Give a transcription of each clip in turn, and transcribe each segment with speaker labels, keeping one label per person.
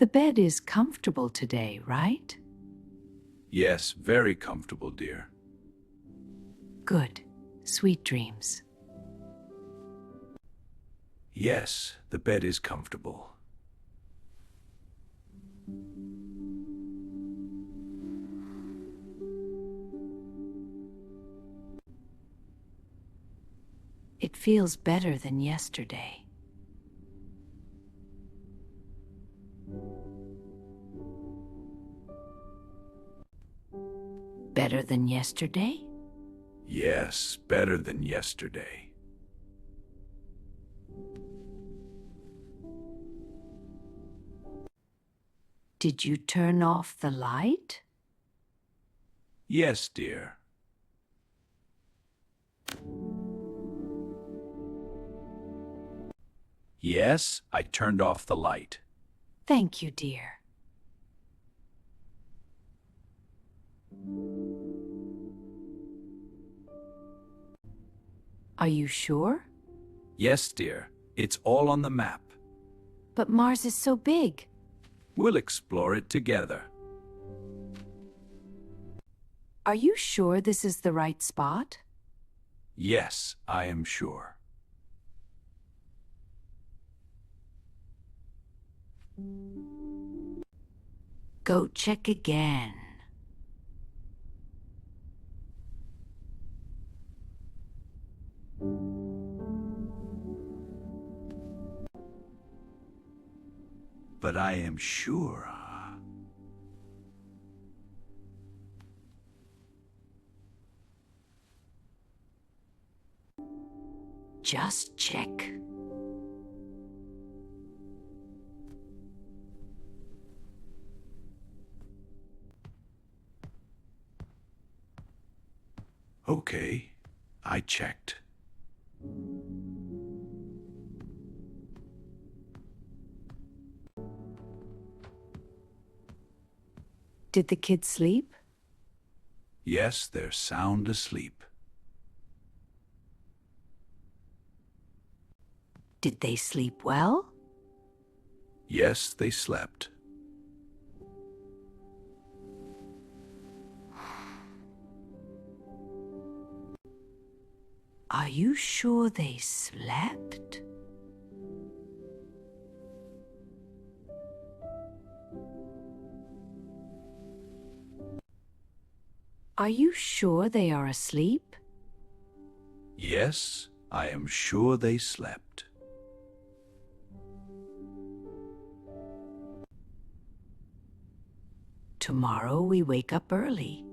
Speaker 1: The bed is comfortable today, right?
Speaker 2: Yes, very comfortable, dear.
Speaker 1: Good. Sweet dreams.
Speaker 2: Yes, the bed is comfortable.
Speaker 1: It feels better than yesterday. Better than yesterday?
Speaker 2: Yes, better than yesterday.
Speaker 1: Did you turn off the light?
Speaker 2: Yes, dear. Yes, I turned off the light.
Speaker 1: Thank you, dear. Are you sure?
Speaker 2: Yes, dear. It's all on the map.
Speaker 1: But Mars is so big.
Speaker 2: We'll explore it together.
Speaker 1: Are you sure this is the right spot?
Speaker 2: Yes, I am sure.
Speaker 1: Go check again.
Speaker 2: But I am sure.
Speaker 1: Just check.
Speaker 2: Okay, I checked.
Speaker 1: Did the kids sleep?
Speaker 2: Yes, they're sound asleep.
Speaker 1: Did they sleep well?
Speaker 2: Yes, they slept.
Speaker 1: Are you sure they slept? Are you sure they are asleep?
Speaker 2: Yes, I am sure they slept.
Speaker 1: Tomorrow we wake up early.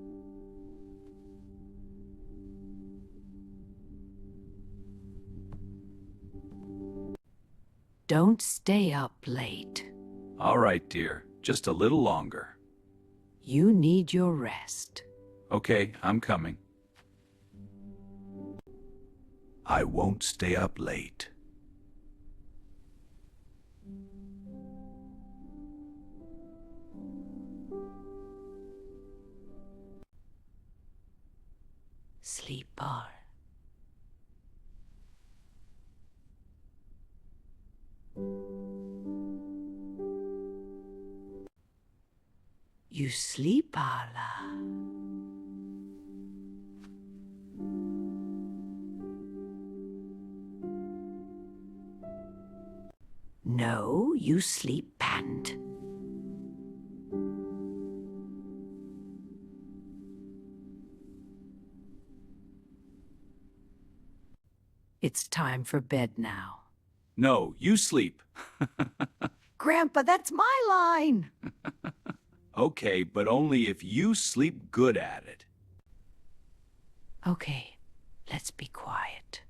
Speaker 1: Don't stay up late.
Speaker 2: All right, dear. Just a little longer.
Speaker 1: You need your rest.
Speaker 2: Okay, I'm coming. I won't stay up late.
Speaker 1: Sleep on. You sleep, Ala. No, you sleep, Pant. It's time for bed now.
Speaker 2: No, you sleep.
Speaker 1: Grandpa, that's my line!
Speaker 2: Okay, but only if you sleep good at it.
Speaker 1: Okay, let's be quiet.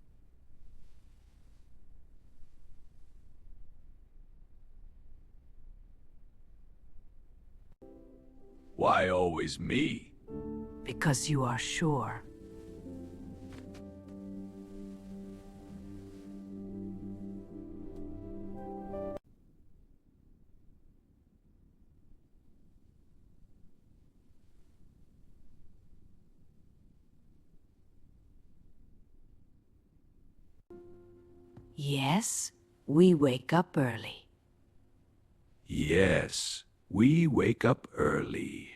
Speaker 2: Why always me?
Speaker 1: Because you are sure. Yes, we wake up early.
Speaker 2: Yes, we wake up early.